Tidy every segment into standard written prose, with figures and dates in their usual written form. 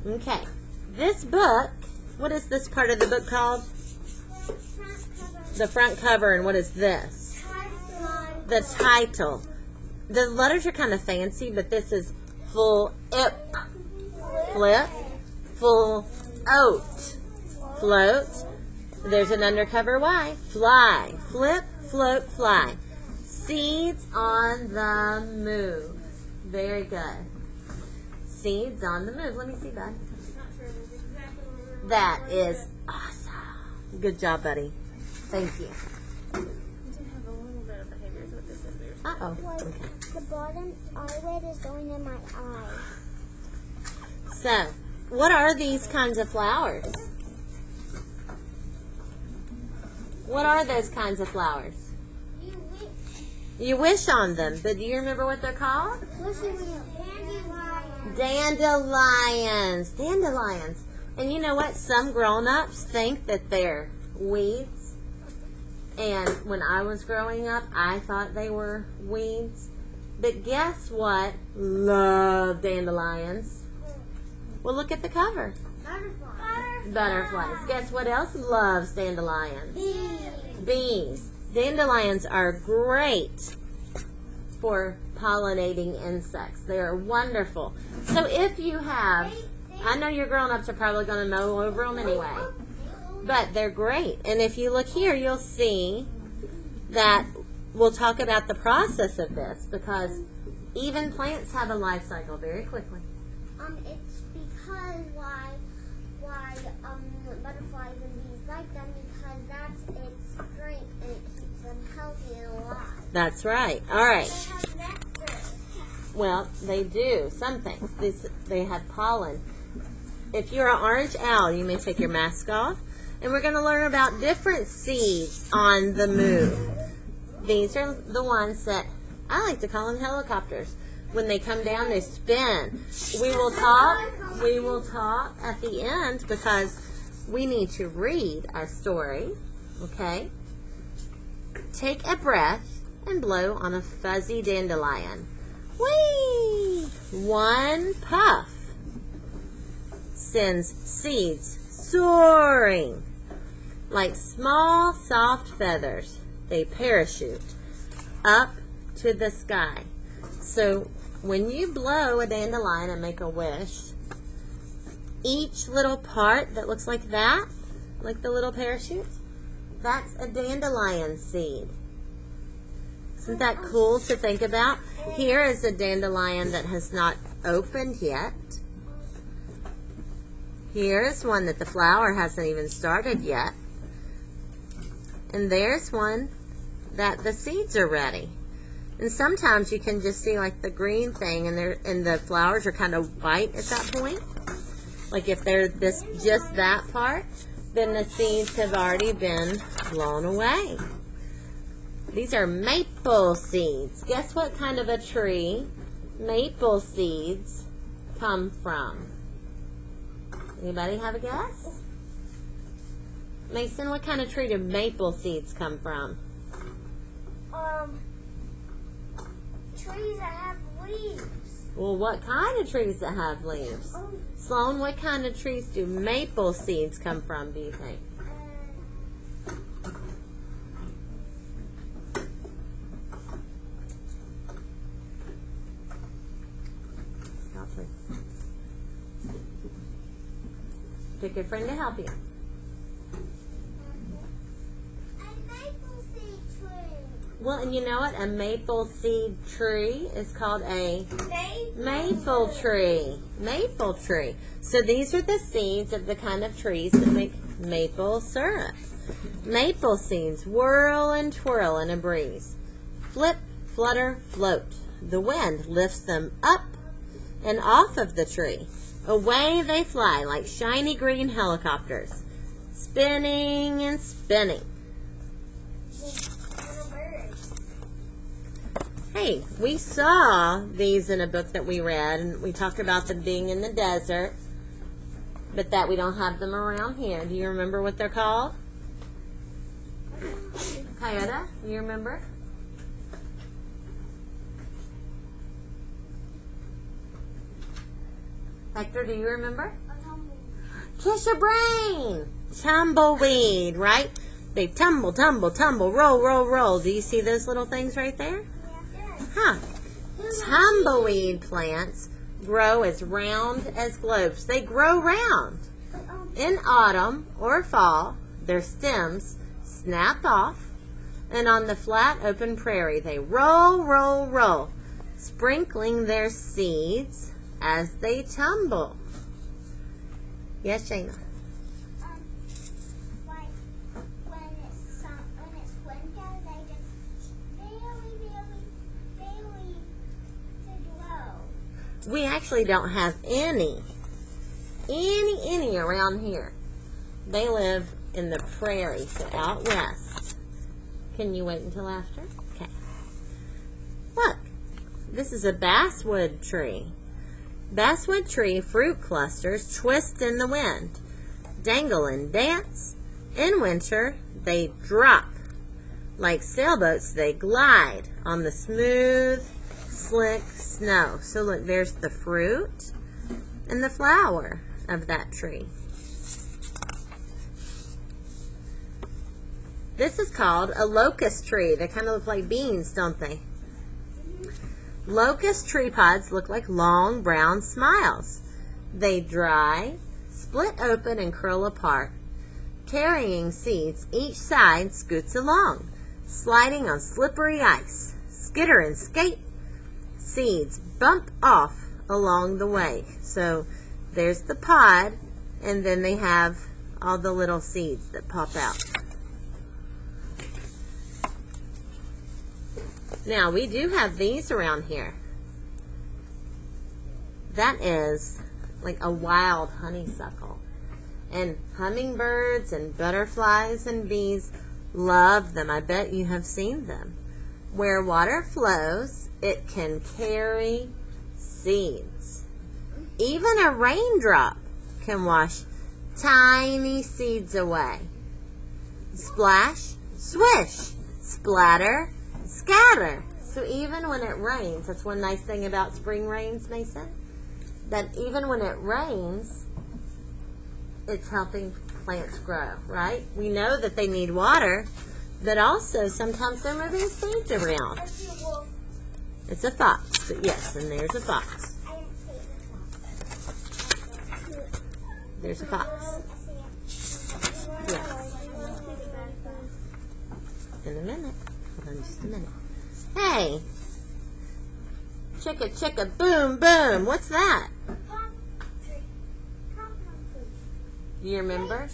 Okay. This book, what is this part of the book called? The front cover. And what is this? The title. The letters are kind of fancy, but this is full ip, flip, full oat, float. There's an undercover Y, fly, flip, float, fly. Seeds on the move. Very good. Seeds on the move. Let me see that. That is awesome. Good job, buddy. Thank you. Uh-oh. Okay. The bottom eyelid is going in my eye. So, what are these kinds of flowers? What are those kinds of flowers? You wish on them, but do you remember what they're called? Dandelions. Dandelions. And you know what? Some grown-ups think that they're weeds. And when I was growing up, I thought they were weeds. But guess what? Love dandelions. Well, look at the cover. Butterflies. Guess what else loves dandelions? Bees. Dandelions are great for pollinating insects. They are wonderful. So if you have, I know your grown-ups are probably going to mow over them anyway, but they're great. And if you look here, you'll see that we'll talk about the process of this, because even plants have a life cycle very quickly. It's because why butterflies and bees like them, because that's its strength and it keeps them healthy and alive. That's right. All right. They have nectar. Well, they do. Some things. They have pollen. If you're an orange owl, you may take your mask off. And we're going to learn about different seeds on the move. These are the ones that I like to call them helicopters. When they come down, they spin. We will talk at the end, because we need to read our story. Okay? Take a breath and blow on a fuzzy dandelion. Whee! One puff sends seeds soaring like small, soft feathers. They parachute up to the sky. So when you blow a dandelion and make a wish, each little part that looks like that, like the little parachute, that's a dandelion seed. Isn't that cool to think about? Here is a dandelion that has not opened yet. Here's one that the flower hasn't even started yet. And there's one that the seeds are ready. And sometimes you can just see like the green thing, and the flowers are kind of white at that point. Like if they're just that part, then the seeds have already been blown away. These are maple seeds. Guess what kind of a tree maple seeds come from? Anybody have a guess? Mason, what kind of tree do maple seeds come from? Trees that have leaves. Well, what kind of trees that have leaves? Sloan, what kind of trees do maple seeds come from, do you think? Stop, please. Pick a friend to help you. Well, and you know what? A maple seed tree is called a maple tree. Maple tree. So these are the seeds of the kind of trees that make maple syrup. Maple seeds whirl and twirl in a breeze. Flip, flutter, float. The wind lifts them up and off of the tree. Away they fly like shiny green helicopters, spinning and spinning. Hey, we saw these in a book that we read, and we talked about them being in the desert, but that we don't have them around here. Do you remember what they're called? Coyote, you remember? Hector, do you remember? Kiss your brain. Tumbleweed, right? They tumble, tumble, tumble, roll, roll, roll. Do you see those little things right there? Huh. Tumbleweed plants grow as round as globes. They grow round. In autumn or fall, their stems snap off, and on the flat open prairie they roll, roll, roll, sprinkling their seeds as they tumble. Yes, Shayna? When it's winter, they just barely to grow. We actually don't have any around here. They live in the prairie, so out west. Can you wait until after? Okay. Look, this is a basswood tree. Basswood tree fruit clusters twist in the wind, dangle and dance. In winter, they drop. Like sailboats, they glide on the smooth, slick snow. So look, there's the fruit and the flower of that tree. This is called a locust tree. They kind of look like beans, don't they? Locust tree pods look like long brown smiles. They dry, split open, and curl apart. Carrying seeds, each side scoots along, sliding on slippery ice. Skitter and skate. Seeds bump off along the way. So there's the pod, and then they have all the little seeds that pop out. Now, we do have these around here. That is like a wild honeysuckle. And hummingbirds and butterflies and bees love them. I bet you have seen them. Where water flows, it can carry seeds. Even a raindrop can wash tiny seeds away. Splash, swish, splatter, scatter. So even when it rains, that's one nice thing about spring rains, Mason, that even when it rains, it's helping plants grow, right? We know that they need water, but also sometimes they're moving seeds around. It's a fox, but yes, and there's a fox. There's a fox. Yes. In a minute. Hold on just a minute. Hey! Chicka, chicka, boom, boom. What's that? Do you remember?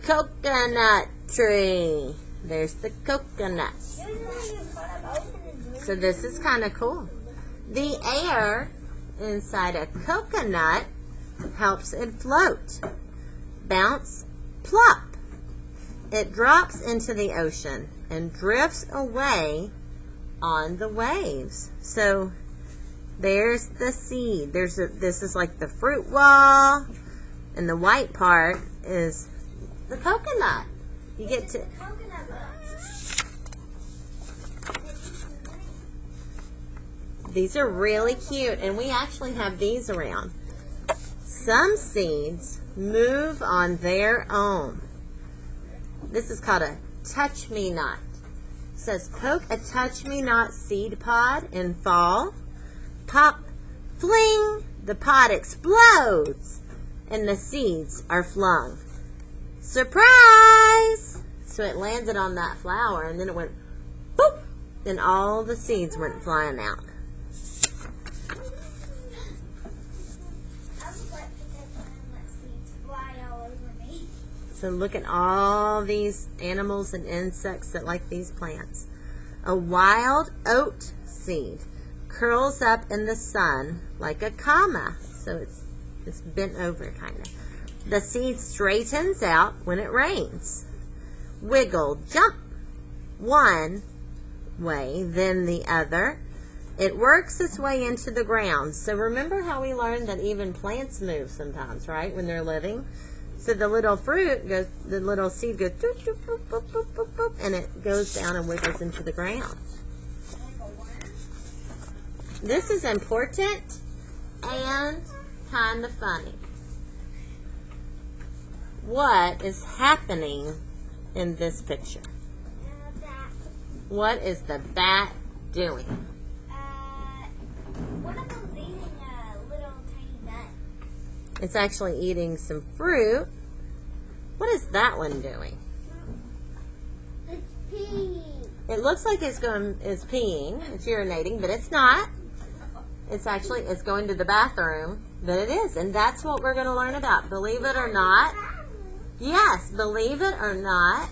Coconut tree. There's the coconut. So this is kind of cool. The air inside a coconut helps it float. Bounce, plop. It drops into the ocean and drifts away on the waves. So there's the seed. This is like the fruit wall, and the white part is the coconut. You get to these are really cute, and we actually have these around. Some seeds move on their own. This is called a touch-me-not. It says, poke a touch-me-not seed pod in fall. Pop, fling, the pod explodes, and the seeds are flung. Surprise! So it landed on that flower, and then it went, boop, then all the seeds went flying out. So look at all these animals and insects that like these plants. A wild oat seed curls up in the sun like a comma. So it's bent over kind of. The seed straightens out when it rains. Wiggle, jump one way, then the other. It works its way into the ground. So remember how we learned that even plants move sometimes, right, when they're living? So the little fruit goes, the little seed goes, doop, doop, boop, boop, boop, boop, boop, and it goes down and wiggles into the ground. This is important and kind of funny. what is happening in this picture? Bat. What is the bat doing? One of them's eating a little tiny nut. It's actually eating some fruit. What is that one doing? It's peeing. It looks like it's peeing. It's urinating, but it's not. It's going to the bathroom, but it is. And that's what we're going to learn about. Believe it or not. Yes, believe it or not,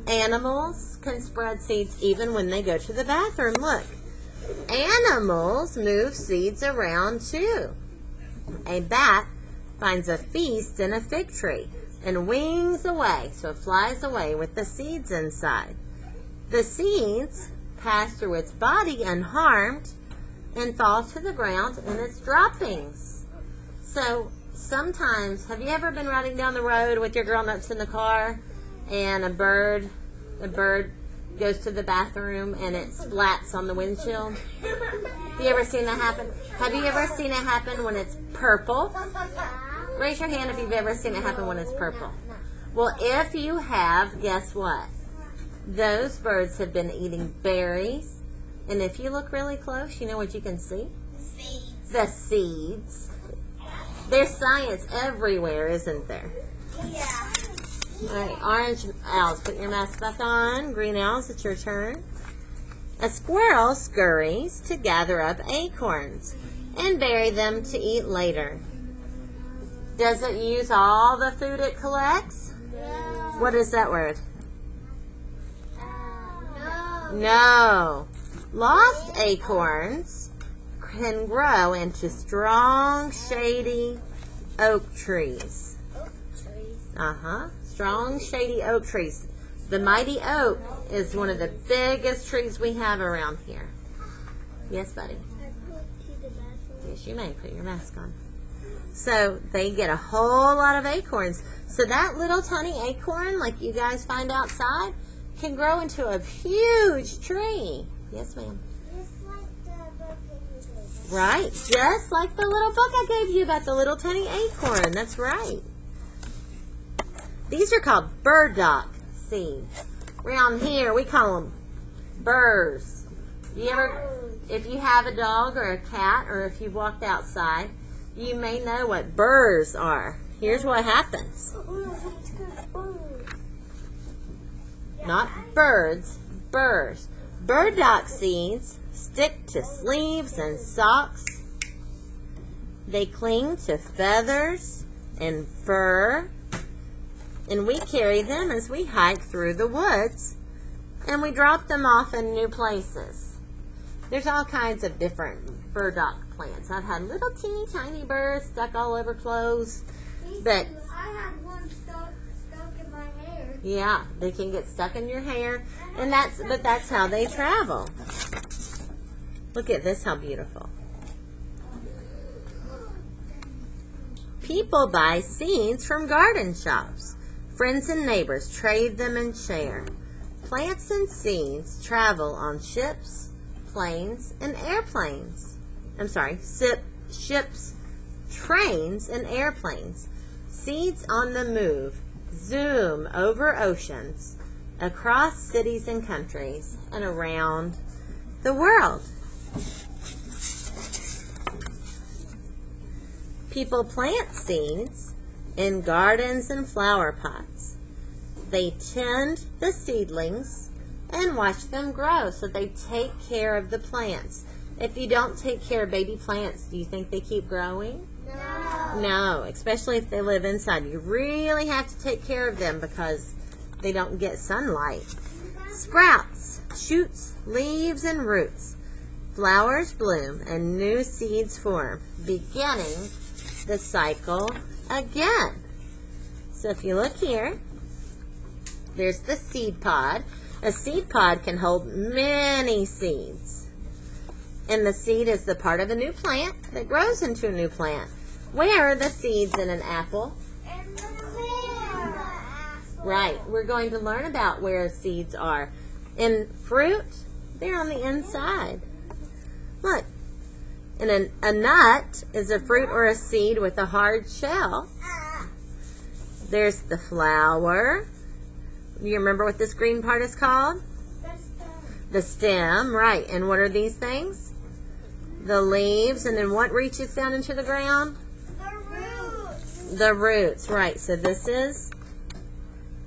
animals can spread seeds even when they go to the bathroom. Look, animals move seeds around too. A bat finds a feast in a fig tree and wings away, so it flies away with the seeds inside. The seeds pass through its body unharmed and fall to the ground in its droppings. So sometimes, have you ever been riding down the road with your grown-ups in the car and a bird goes to the bathroom and it splats on the windshield? Have you ever seen that happen? Have you ever seen it happen when it's purple? Raise your hand if you've ever seen it happen when it's purple. Well, if you have, guess what? Those birds have been eating berries. And if you look really close, you know what you can see? Seeds. The seeds. There's science everywhere, isn't there? Yeah. All right, orange owls, put your mask back on. Green owls, it's your turn. A squirrel scurries to gather up acorns and bury them to eat later. Does it use all the food it collects? No. What is that word? No. No. Lost acorns can grow into strong, shady oak trees. Oak trees. Strong, shady oak trees. The mighty oak is one of the biggest trees we have around here. Yes, buddy? Yes, you may. Put your mask on. So they get a whole lot of acorns. So that little tiny acorn, like you guys find outside, can grow into a huge tree. Yes, ma'am. Just like the book that you gave. Right. Just like the little book I gave you about the little tiny acorn. That's right. These are called burdock seeds. Around here, we call them burrs. If you have a dog or a cat, or if you've walked outside, you may know what burrs are. Here's what happens. Not birds, burrs. Burdock seeds stick to sleeves and socks. They cling to feathers and fur. And we carry them as we hike through the woods. And we drop them off in new places. There's all kinds of different burdock plants. I've had little teeny tiny burrs stuck all over clothes. But I had one stuck in my hair. yeah, they can get stuck in your hair. And that's how they travel. Look at this, how beautiful. People buy seeds from garden shops. Friends and neighbors trade them and share. Plants and seeds travel on ships, planes, and airplanes. Ships, trains, and airplanes. Seeds on the move zoom over oceans, across cities and countries, and around the world. People plant seeds in gardens and flower pots. They tend the seedlings and watch them grow, so they take care of the plants. If you don't take care of baby plants, do you think they keep growing? No. No, especially if they live inside. You really have to take care of them because they don't get sunlight. Sprouts, shoots, leaves, and roots. Flowers bloom and new seeds form, beginning the cycle again. So if you look here, there's the seed pod. A seed pod can hold many seeds. And the seed is the part of a new plant that grows into a new plant. Where are the seeds in an apple? And the pear. Right. We're going to learn about where seeds are. In fruit, they're on the inside. Look. And a nut is a fruit or a seed with a hard shell. There's the flower. You remember what this green part is called? The stem, right. And what are these things? The leaves. And then what reaches down into the ground? The roots. The roots, right. So this is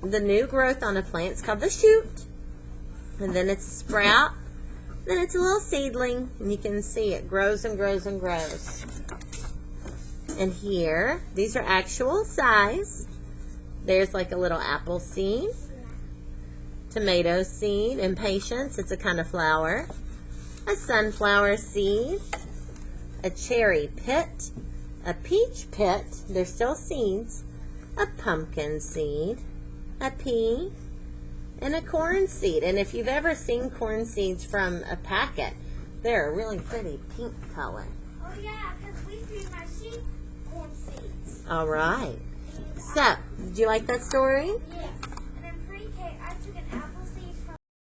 the new growth on a plant. It's called the shoot. And then it's a sprout. Then it's a little seedling. And you can see it grows and grows and grows. And here, these are actual size. There's like a little apple seed. Tomato seed, impatiens, it's a kind of flower, a sunflower seed, a cherry pit, a peach pit, they're still seeds, a pumpkin seed, a pea, and a corn seed. And if you've ever seen corn seeds from a packet, they're a really pretty pink color. Oh yeah, because we feed my sheep corn seeds. All right. So, did you like that story? Yes.